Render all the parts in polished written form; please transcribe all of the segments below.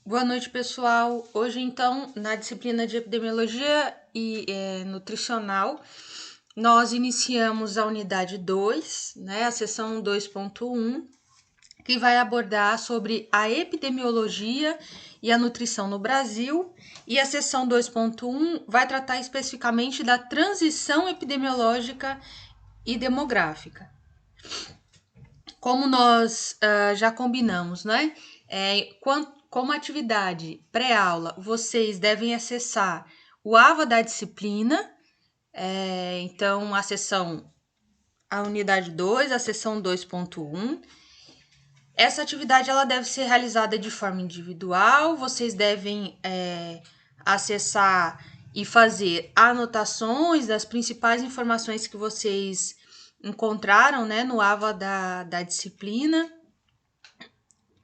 Boa noite, pessoal. Hoje, então, na disciplina de Epidemiologia e Nutricional, nós iniciamos a unidade 2, né, a seção 2.1, que vai abordar sobre a epidemiologia e a nutrição no Brasil, e a seção 2.1 vai tratar especificamente da transição epidemiológica e demográfica. Como nós já combinamos, né? Como atividade pré-aula, vocês devem acessar o AVA da disciplina, então a unidade 2, a seção 2.1. Essa atividade ela deve ser realizada de forma individual, vocês devem acessar e fazer anotações das principais informações que vocês encontraram, né, no AVA da disciplina.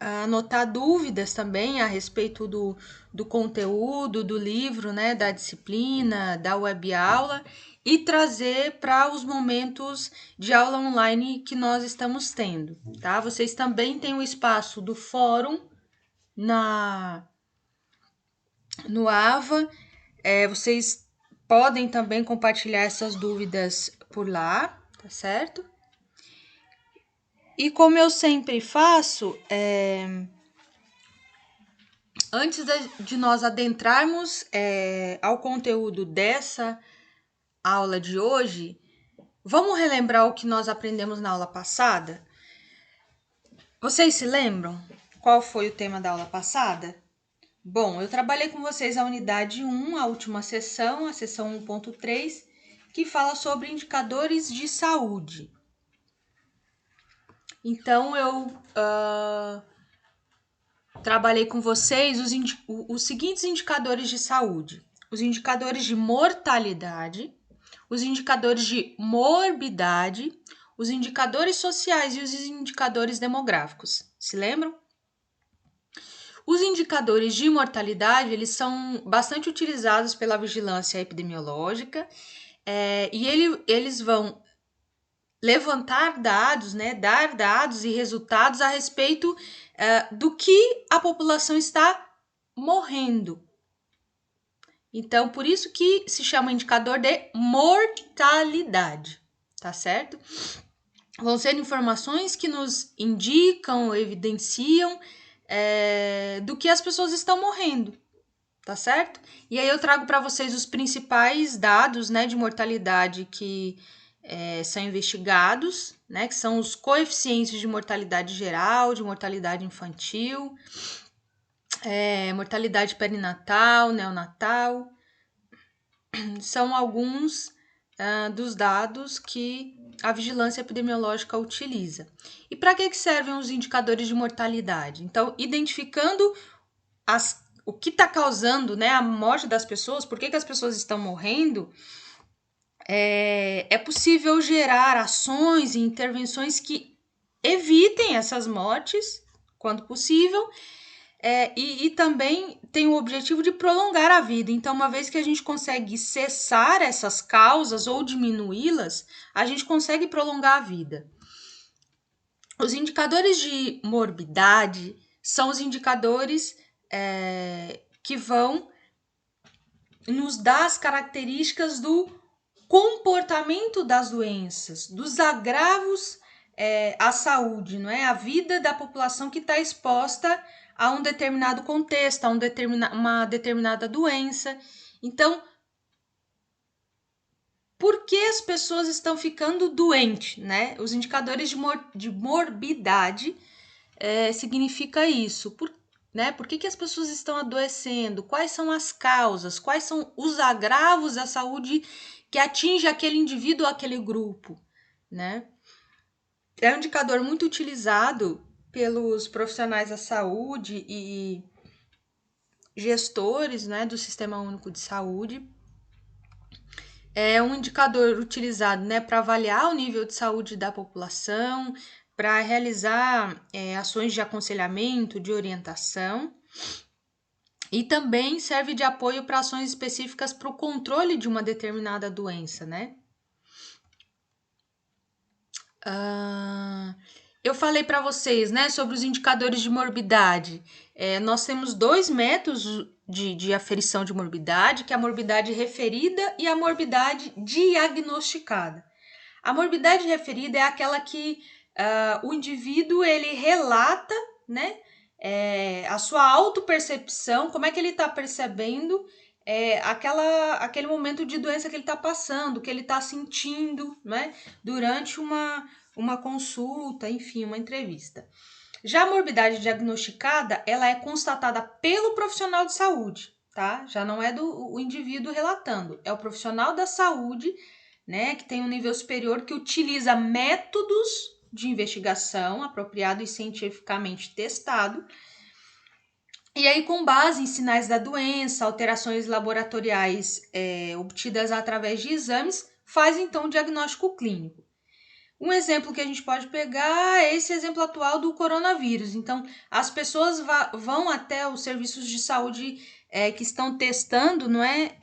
Anotar dúvidas também a respeito do conteúdo, do livro, né, da disciplina, da web aula e trazer para os momentos de aula online que nós estamos tendo, tá? Vocês também têm o espaço do fórum no AVA, vocês podem também compartilhar essas dúvidas por lá, tá certo? E como eu sempre faço, antes de nós adentrarmos ao conteúdo dessa aula de hoje, vamos relembrar o que nós aprendemos na aula passada? Vocês se lembram qual foi o tema da aula passada? Bom, eu trabalhei com vocês a unidade 1, a última sessão, a sessão 1.3, que fala sobre indicadores de saúde. Então, eu trabalhei com vocês os seguintes indicadores de saúde: os indicadores de mortalidade, os indicadores de morbidade, os indicadores sociais e os indicadores demográficos. Se lembram? Os indicadores de mortalidade, eles são bastante utilizados pela vigilância epidemiológica e eles vão levantar dados, né, dar dados e resultados a respeito do que a população está morrendo. Então, por isso que se chama indicador de mortalidade, tá certo? Vão ser informações que nos indicam, evidenciam do que as pessoas estão morrendo, tá certo? E aí eu trago para vocês os principais dados, né, de mortalidade que são investigados, né, que são os coeficientes de mortalidade geral, de mortalidade infantil, mortalidade perinatal, neonatal. São alguns dos dados que a vigilância epidemiológica utiliza. E para que servem os indicadores de mortalidade? Então, identificando o que está causando, né, a morte das pessoas, por que as pessoas estão morrendo, é possível gerar ações e intervenções que evitem essas mortes, quando possível, e também tem o objetivo de prolongar a vida. Então, uma vez que a gente consegue cessar essas causas ou diminuí-las, a gente consegue prolongar a vida. Os indicadores de morbidade são os indicadores que vão nos dar as características do comportamento das doenças, dos agravos à saúde, não é? A vida da população que está exposta a um determinado contexto, a uma determinada doença. Então, por que as pessoas estão ficando doentes, né? Os indicadores de morbidade significa isso. Por que as pessoas estão adoecendo? Quais são as causas? Quais são os agravos à saúde que atinge aquele indivíduo ou aquele grupo, né? É um indicador muito utilizado pelos profissionais da saúde e gestores, né, do Sistema Único de Saúde. É um indicador utilizado, né, para avaliar o nível de saúde da população, para realizar ações de aconselhamento, de orientação. E também serve de apoio para ações específicas para o controle de uma determinada doença, né? Eu falei para vocês, né, sobre os indicadores de morbidade. Nós temos dois métodos de aferição de morbidade, que é a morbidade referida e a morbidade diagnosticada. A morbidade referida é aquela que o indivíduo ele relata, né, a sua autopercepção, como é que ele está percebendo aquele momento de doença que ele está passando, que ele está sentindo, né, durante uma consulta, enfim, uma entrevista. Já a morbidade diagnosticada, ela é constatada pelo profissional de saúde, tá? Já não é do indivíduo relatando, é o profissional da saúde, né, que tem um nível superior, que utiliza métodos de investigação apropriado e cientificamente testado. E aí, com base em sinais da doença, alterações laboratoriais obtidas através de exames, faz então o diagnóstico clínico. Um exemplo que a gente pode pegar é esse exemplo atual do coronavírus. Então, as pessoas vão até os serviços de saúde que estão testando, não é?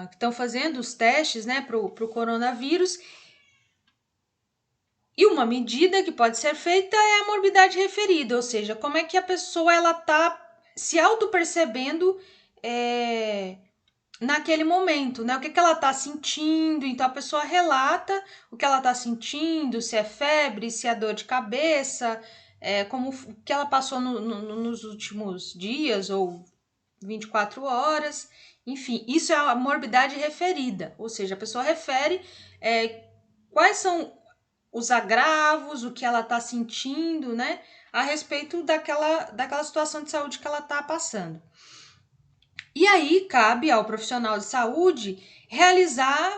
Que estão fazendo os testes, né, para o coronavírus. E uma medida que pode ser feita é a morbidade referida, ou seja, como é que a pessoa ela está se auto-percebendo naquele momento, né? O que ela tá sentindo, então a pessoa relata o que ela tá sentindo, se é febre, se é dor de cabeça, como o que ela passou nos últimos dias ou 24 horas, enfim, isso é a morbidade referida, ou seja, a pessoa refere quais são os agravos, o que ela tá sentindo, né? A respeito daquela situação de saúde que ela tá passando. E aí cabe ao profissional de saúde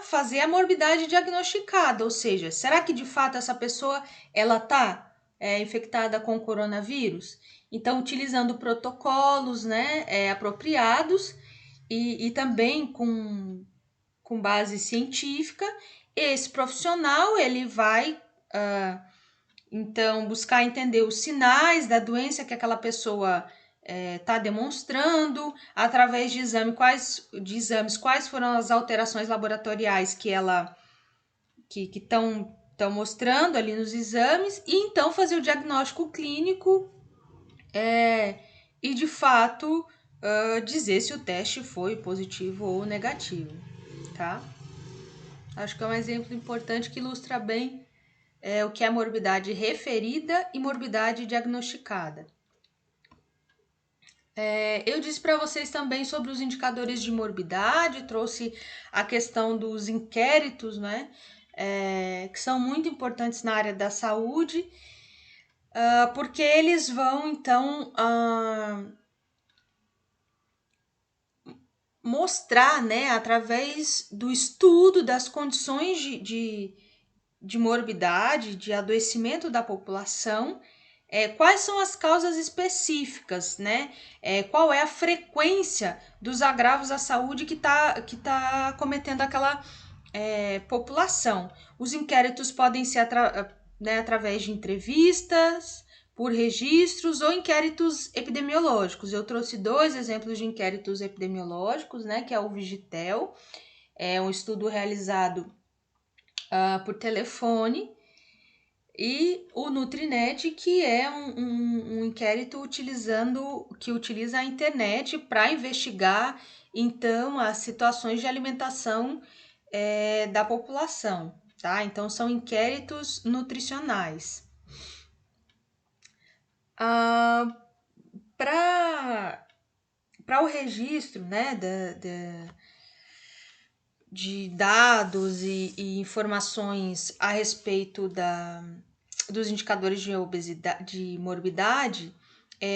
fazer a morbidade diagnosticada, ou seja, será que de fato essa pessoa ela está infectada com coronavírus? Então, utilizando protocolos, né, apropriados e também com base científica, esse profissional ele vai então buscar entender os sinais da doença que aquela pessoa está demonstrando, através de exames, quais foram as alterações laboratoriais que estão mostrando ali nos exames, e então fazer o diagnóstico clínico e de fato dizer se o teste foi positivo ou negativo, tá? Acho que é um exemplo importante que ilustra bem o que é morbidade referida e morbidade diagnosticada. Eu disse para vocês também sobre os indicadores de morbidade, trouxe a questão dos inquéritos, né? Que são muito importantes na área da saúde, porque eles vão, então, mostrar, né, através do estudo das condições de morbidade, de adoecimento da população, quais são as causas específicas, né? Qual é a frequência dos agravos à saúde que tá cometendo aquela população. Os inquéritos podem ser através de entrevistas, por registros ou inquéritos epidemiológicos. Eu trouxe 2 exemplos de inquéritos epidemiológicos, né? Que é o Vigitel, é um estudo realizado por telefone, e o Nutrinet, que é um inquérito que utiliza a internet para investigar, então, as situações de alimentação da população, tá? Então, são inquéritos nutricionais. Para o registro, né, de dados e informações a respeito dos indicadores de obesidade, de morbidade,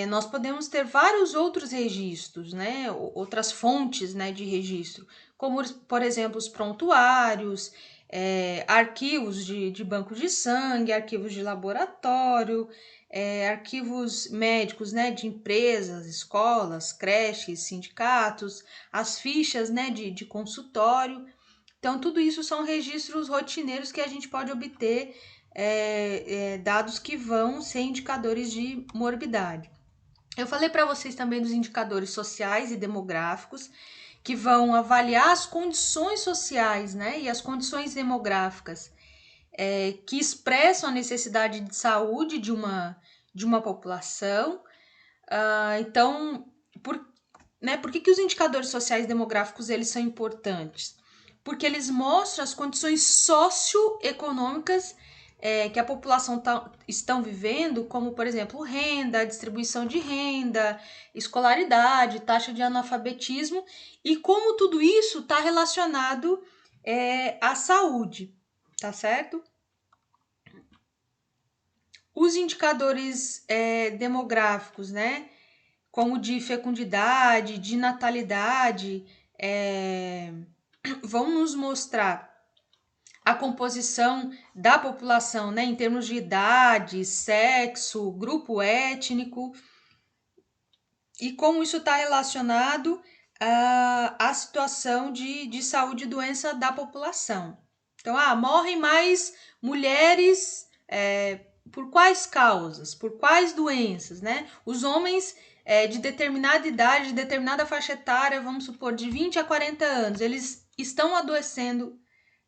nós podemos ter vários outros registros, né? Outras fontes, né, de registro, como, por exemplo, os prontuários, arquivos de banco de sangue, arquivos de laboratório, arquivos médicos, né, de empresas, escolas, creches, sindicatos, as fichas, né, de consultório. Então, tudo isso são registros rotineiros que a gente pode obter dados que vão ser indicadores de morbidade. Eu falei para vocês também dos indicadores sociais e demográficos, que vão avaliar as condições sociais, né, e as condições demográficas que expressam a necessidade de saúde de de uma população. Então, por que os indicadores sociais demográficos eles são importantes? Porque eles mostram as condições socioeconômicas que a população estão vivendo, como, por exemplo, renda, distribuição de renda, escolaridade, taxa de analfabetismo, e como tudo isso está relacionado à saúde, tá certo? Os indicadores demográficos, né, como de fecundidade, de natalidade, vão nos mostrar a composição da população, né, em termos de idade, sexo, grupo étnico, e como isso está relacionado à situação de saúde e doença da população. Então, morrem mais mulheres por quais causas, por quais doenças, né? Os homens de determinada idade, de determinada faixa etária, vamos supor, de 20 a 40 anos, eles estão adoecendo.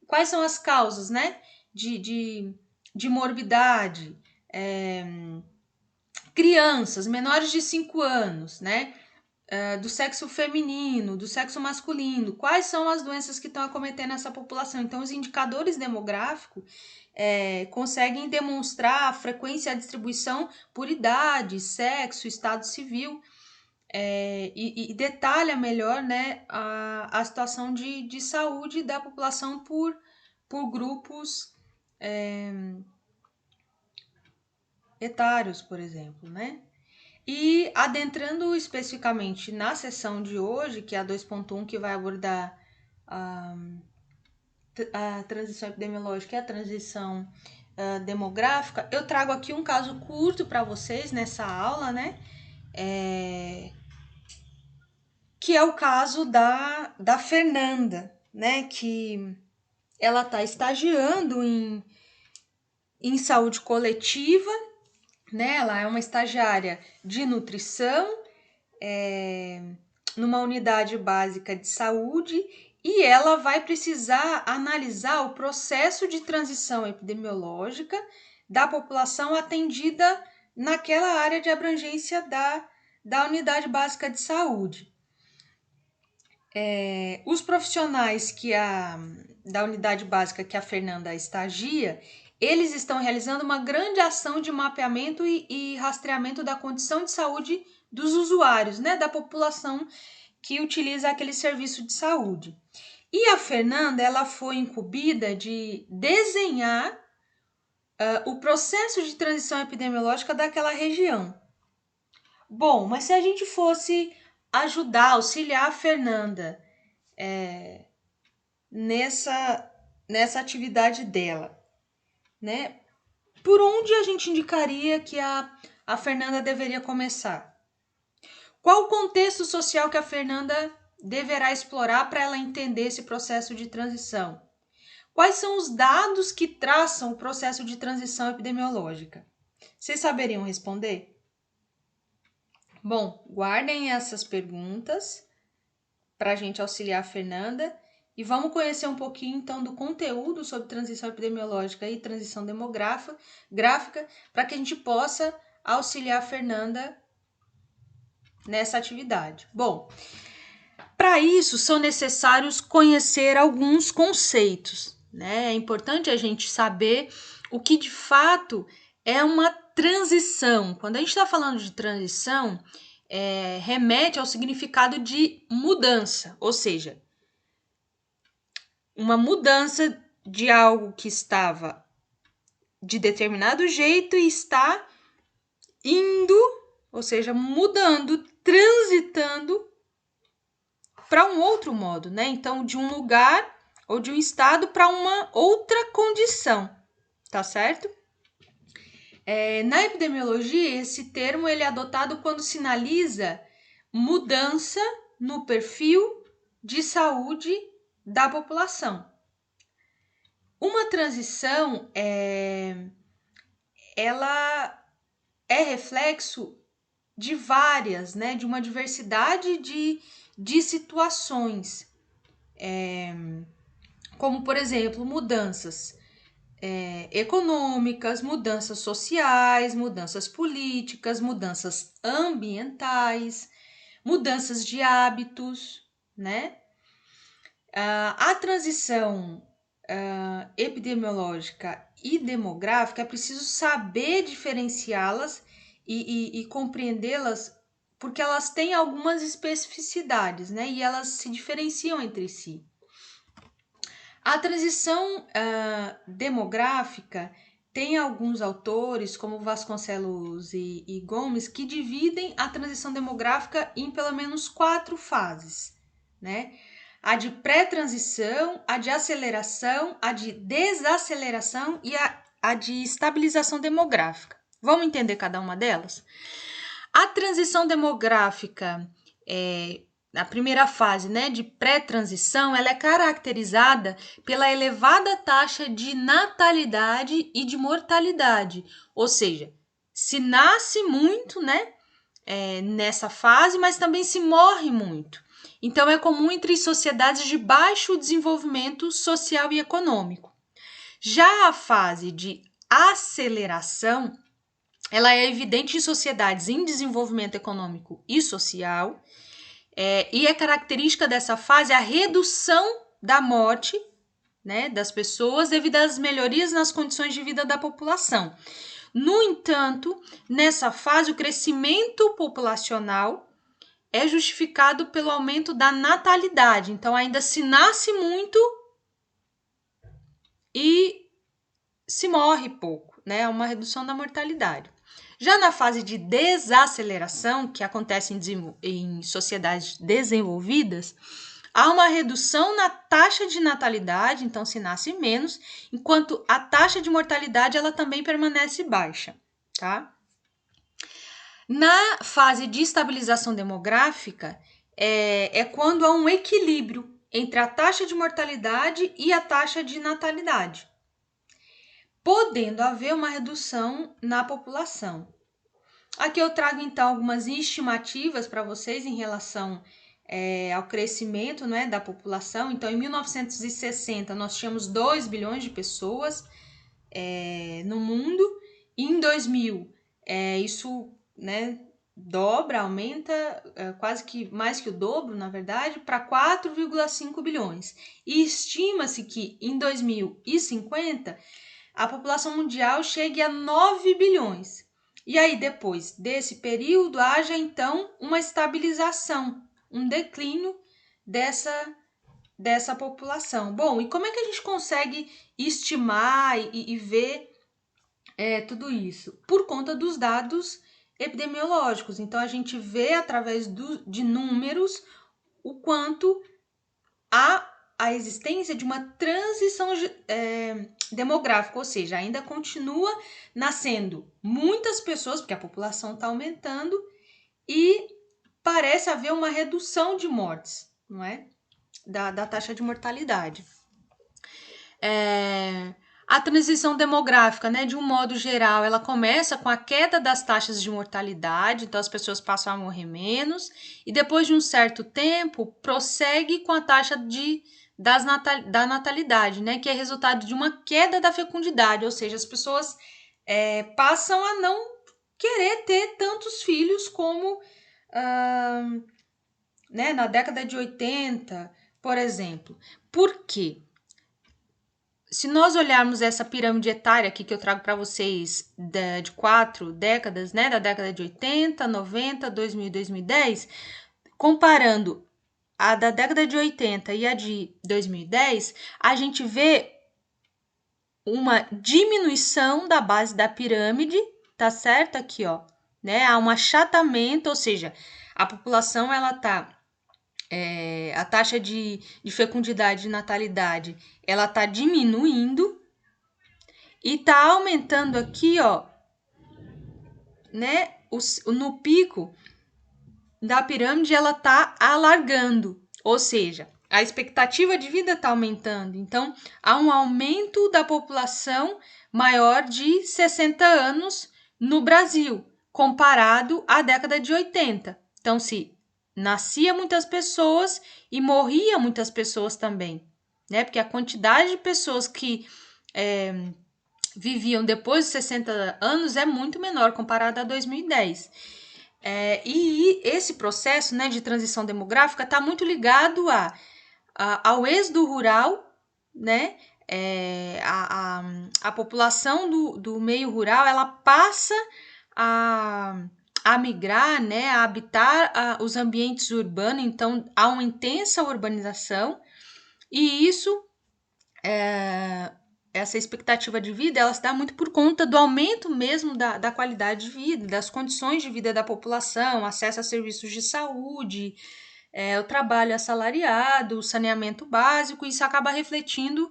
Quais são as causas, né? De morbidade, crianças menores de 5 anos, né? Do sexo feminino, do sexo masculino, quais são as doenças que estão acometendo essa população. Então, os indicadores demográficos conseguem demonstrar a frequência e a distribuição por idade, sexo, estado civil, e detalha melhor, né, a situação de saúde da população por grupos etários, por exemplo, né? E adentrando especificamente na sessão de hoje, que é a 2.1, que vai abordar a transição epidemiológica e a transição demográfica, eu trago aqui um caso curto para vocês nessa aula, né? Que é o caso da Fernanda, né? Que ela está estagiando em saúde coletiva, né? Ela é uma estagiária de nutrição, numa unidade básica de saúde, e ela vai precisar analisar o processo de transição epidemiológica da população atendida naquela área de abrangência da unidade básica de saúde. Os profissionais da unidade básica que a Fernanda estagia, eles estão realizando uma grande ação de mapeamento e rastreamento da condição de saúde dos usuários, né, da população que utiliza aquele serviço de saúde. E a Fernanda, ela foi incumbida de desenhar o processo de transição epidemiológica daquela região. Bom, mas se a gente fosse auxiliar a Fernanda nessa atividade dela, né? Por onde a gente indicaria que a Fernanda deveria começar? Qual o contexto social que a Fernanda deverá explorar para ela entender esse processo de transição? Quais são os dados que traçam o processo de transição epidemiológica? Vocês saberiam responder? Bom, guardem essas perguntas para a gente auxiliar a Fernanda e vamos conhecer um pouquinho então do conteúdo sobre transição epidemiológica e transição demográfica, para que a gente possa auxiliar a Fernanda nessa atividade. Bom, para isso são necessários conhecer alguns conceitos, né? É importante a gente saber o que de fato é uma transição. Quando a gente está falando de transição, remete ao significado de mudança, ou seja, uma mudança de algo que estava de determinado jeito e está indo, ou seja, mudando, transitando para um outro modo, né? Então, de um lugar ou de um estado para uma outra condição, tá certo? Na epidemiologia, esse termo ele é adotado quando sinaliza mudança no perfil de saúde da população. Uma transição ela é reflexo de várias, né, de uma diversidade de situações, como, por exemplo, mudanças econômicas, mudanças sociais, mudanças políticas, mudanças ambientais, mudanças de hábitos, né? A transição epidemiológica e demográfica é preciso saber diferenciá-las e compreendê-las, porque elas têm algumas especificidades, né? E elas se diferenciam entre si. A transição demográfica tem alguns autores, como Vasconcelos e Gomes, que dividem a transição demográfica em pelo menos 4 fases, né? A de pré-transição, a de aceleração, a de desaceleração e a de estabilização demográfica. Vamos entender cada uma delas? A transição demográfica, a primeira fase, né, de pré-transição, ela é caracterizada pela elevada taxa de natalidade e de mortalidade. Ou seja, se nasce muito, né, nessa fase, mas também se morre muito. Então, é comum entre sociedades de baixo desenvolvimento social e econômico. Já a fase de aceleração, ela é evidente em sociedades em desenvolvimento econômico e social, e é característica dessa fase a redução da morte, né, das pessoas devido às melhorias nas condições de vida da população. No entanto, nessa fase, o crescimento populacional é justificado pelo aumento da natalidade. Então, ainda se nasce muito e se morre pouco, né? Uma redução da mortalidade. Já na fase de desaceleração, que acontece em sociedades desenvolvidas, há uma redução na taxa de natalidade, então se nasce menos, enquanto a taxa de mortalidade ela também permanece baixa, tá? Na fase de estabilização demográfica, é quando há um equilíbrio entre a taxa de mortalidade e a taxa de natalidade, podendo haver uma redução na população. Aqui eu trago então algumas estimativas para vocês em relação ao crescimento, né, da população. Então, em 1960 nós tínhamos 2 bilhões de pessoas no mundo, e em 2000 isso, né, dobra, aumenta quase que mais que o dobro, na verdade, para 4,5 bilhões. E estima-se que em 2050 a população mundial chegue a 9 bilhões. E aí, depois desse período, haja então uma estabilização, um declínio dessa população. Bom, e como é que a gente consegue estimar e ver tudo isso? Por conta dos dados epidemiológicos. Então, a gente vê através de números o quanto há a existência de uma transição demográfica, ou seja, ainda continua nascendo muitas pessoas, porque a população está aumentando, e parece haver uma redução de mortes, não é? Da taxa de mortalidade. A transição demográfica, né, de um modo geral, ela começa com a queda das taxas de mortalidade, então as pessoas passam a morrer menos, e depois de um certo tempo, prossegue com a taxa da natalidade, né, que é resultado de uma queda da fecundidade, ou seja, as pessoas passam a não querer ter tantos filhos como né, na década de 80, por exemplo. Por quê? Se nós olharmos essa pirâmide etária aqui que eu trago para vocês de 4 décadas, né, da década de 80, 90, 2000 e 2010, comparando a da década de 80 e a de 2010, a gente vê uma diminuição da base da pirâmide, tá certo? Aqui, ó, né? Há um achatamento, ou seja, a população, ela tá a taxa de fecundidade e natalidade, ela tá diminuindo e tá aumentando aqui, ó, né? No pico da pirâmide, ela tá alargando, ou seja, a expectativa de vida está aumentando. Então, há um aumento da população maior de 60 anos no Brasil, comparado à década de 80. Então, se nascia muitas pessoas e morria muitas pessoas também, né? Porque a quantidade de pessoas que viviam depois dos 60 anos é muito menor comparado a 2010. E esse processo, né, de transição demográfica está muito ligado ao êxodo rural, né? A população do meio rural ela passa a migrar, né, a habitar os ambientes urbanos, então há uma intensa urbanização, e isso, essa expectativa de vida, ela se dá muito por conta do aumento mesmo da qualidade de vida, das condições de vida da população, acesso a serviços de saúde, o trabalho assalariado, o saneamento básico, isso acaba refletindo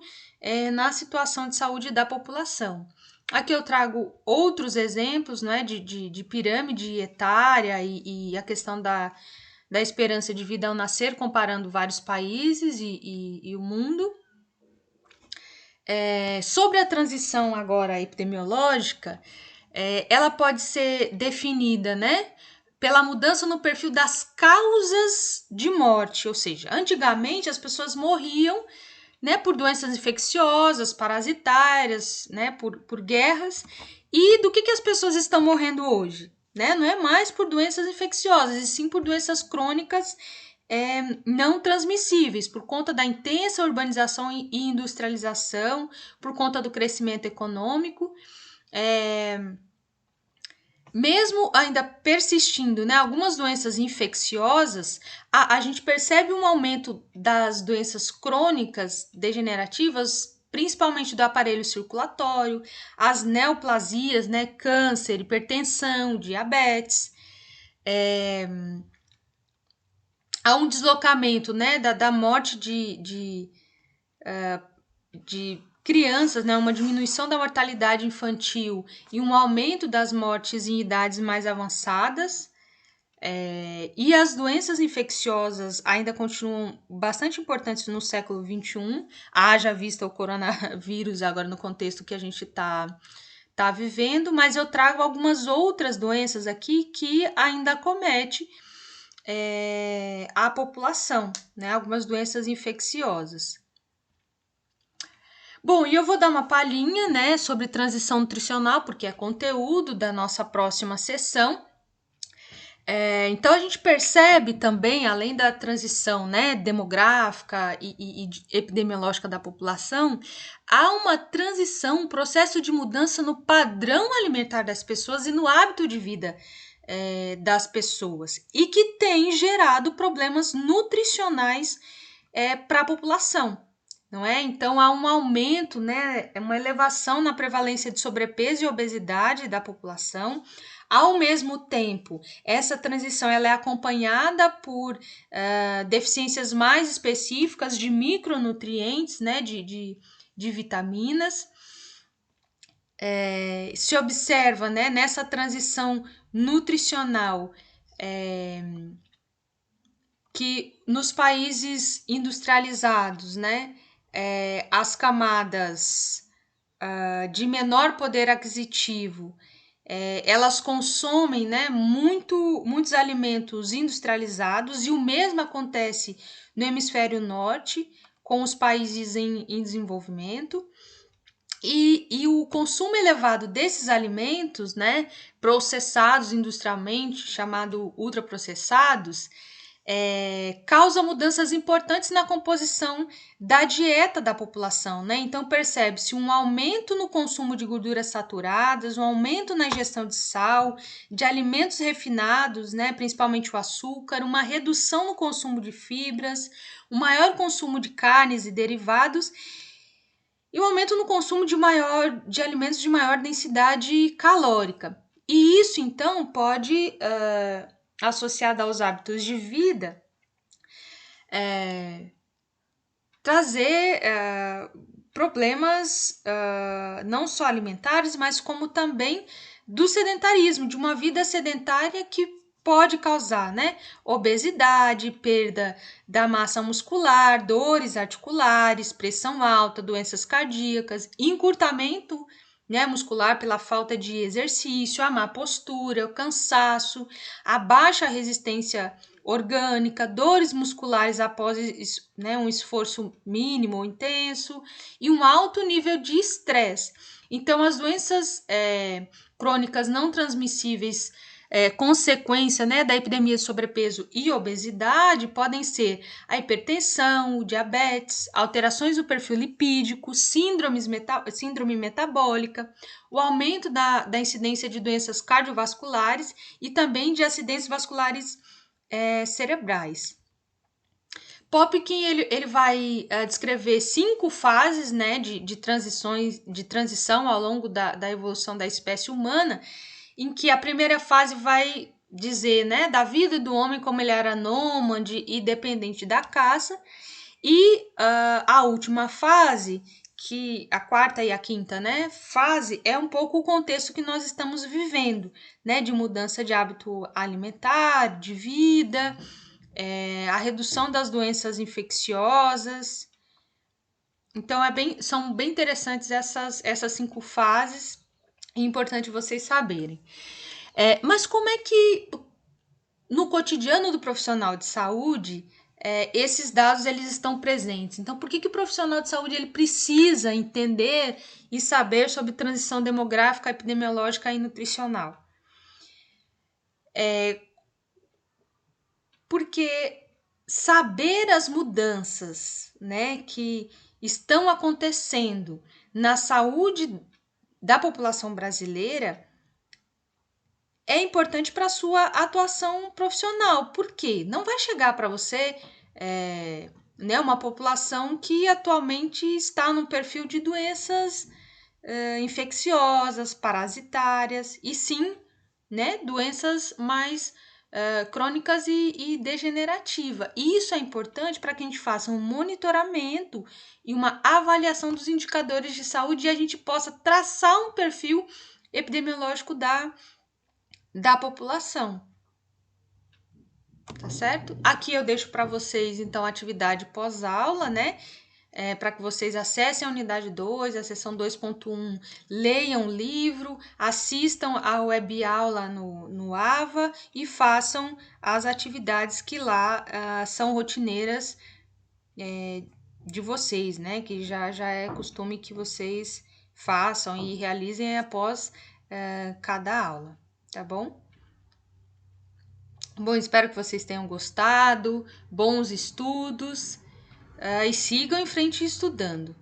na situação de saúde da população. Aqui eu trago outros exemplos, né, de pirâmide etária e a questão da esperança de vida ao nascer, comparando vários países e o mundo. Sobre a transição agora epidemiológica, ela pode ser definida, né, pela mudança no perfil das causas de morte, ou seja, antigamente as pessoas morriam, né, por doenças infecciosas, parasitárias, né, por guerras, e do que as pessoas estão morrendo hoje, né? Não é mais por doenças infecciosas, e sim por doenças crônicas não transmissíveis, por conta da intensa urbanização e industrialização, por conta do crescimento econômico. Mesmo ainda persistindo, né, algumas doenças infecciosas, a gente percebe um aumento das doenças crônicas degenerativas, principalmente do aparelho circulatório, as neoplasias, né, câncer, hipertensão, diabetes. Há um deslocamento, né, da morte de crianças, né, uma diminuição da mortalidade infantil e um aumento das mortes em idades mais avançadas. E as doenças infecciosas ainda continuam bastante importantes no século XXI, haja vista o coronavírus agora no contexto que a gente está vivendo, mas eu trago algumas outras doenças aqui que ainda acomete a população, né, algumas doenças infecciosas. Bom, e eu vou dar uma palhinha, né, sobre transição nutricional, porque é conteúdo da nossa próxima sessão. Então a gente percebe também, além da transição, né, demográfica e epidemiológica da população, há uma transição, um processo de mudança no padrão alimentar das pessoas e no hábito de vida das pessoas, e que tem gerado problemas nutricionais para a população. Não é? Então há um aumento, né, uma elevação na prevalência de sobrepeso e obesidade da população. Ao mesmo tempo, essa transição ela é acompanhada por deficiências mais específicas de micronutrientes, né, de vitaminas. Se observa, né, nessa transição nutricional que nos países industrializados, né, as camadas de menor poder aquisitivo, elas consomem, né, muitos alimentos industrializados, e o mesmo acontece no hemisfério norte, com os países em desenvolvimento. E o consumo elevado desses alimentos, né, processados industrialmente, chamado ultraprocessados, causa mudanças importantes na composição da dieta da população, né? Então percebe-se um aumento no consumo de gorduras saturadas, um aumento na ingestão de sal, de alimentos refinados, né? Principalmente o açúcar, uma redução no consumo de fibras, um maior consumo de carnes e derivados, e um aumento no consumo de alimentos de maior densidade calórica. E isso, então, pode, associado aos hábitos de vida, trazer problemas não só alimentares, mas como também do sedentarismo, de uma vida sedentária que pode causar, né, obesidade, perda da massa muscular, dores articulares, pressão alta, doenças cardíacas, encurtamento né, muscular pela falta de exercício, a má postura, o cansaço, a baixa resistência orgânica, dores musculares após, né, um esforço mínimo ou intenso e um alto nível de estresse. Então, as doenças crônicas não transmissíveis, consequência, né, da epidemia de sobrepeso e obesidade, podem ser a hipertensão, o diabetes, alterações do perfil lipídico, síndrome metabólica, o aumento da incidência de doenças cardiovasculares e também de acidentes vasculares cerebrais. Popkin ele vai descrever 5 fases, né, de transição ao longo da evolução da espécie humana, em que a primeira fase vai dizer, né, da vida do homem como ele era nômade e dependente da caça, e a última fase, que a quarta e a quinta, né, fase, é um pouco o contexto que nós estamos vivendo, né, de mudança de hábito alimentar, de vida, a redução das doenças infecciosas. Então, são bem interessantes essas 5 fases, é importante vocês saberem. Mas como é que, no cotidiano do profissional de saúde, esses dados eles estão presentes? Então, por que o profissional de saúde ele precisa entender e saber sobre transição demográfica, epidemiológica e nutricional? Porque saber as mudanças, né, que estão acontecendo na saúde da população brasileira é importante para a sua atuação profissional. Por quê? Não vai chegar para você né, uma população que atualmente está no perfil de doenças infecciosas, parasitárias, e sim, né, doenças mais crônicas e degenerativa. E isso é importante para que a gente faça um monitoramento e uma avaliação dos indicadores de saúde e a gente possa traçar um perfil epidemiológico da população. Tá certo? Aqui eu deixo para vocês, então, a atividade pós-aula, né? Para que vocês acessem a unidade 2, a seção 2.1, leiam o livro, assistam a web aula no AVA e façam as atividades que lá são rotineiras de vocês, né? Que já é costume que vocês façam e realizem após cada aula, tá bom? Bom, espero que vocês tenham gostado, bons estudos e sigam em frente estudando.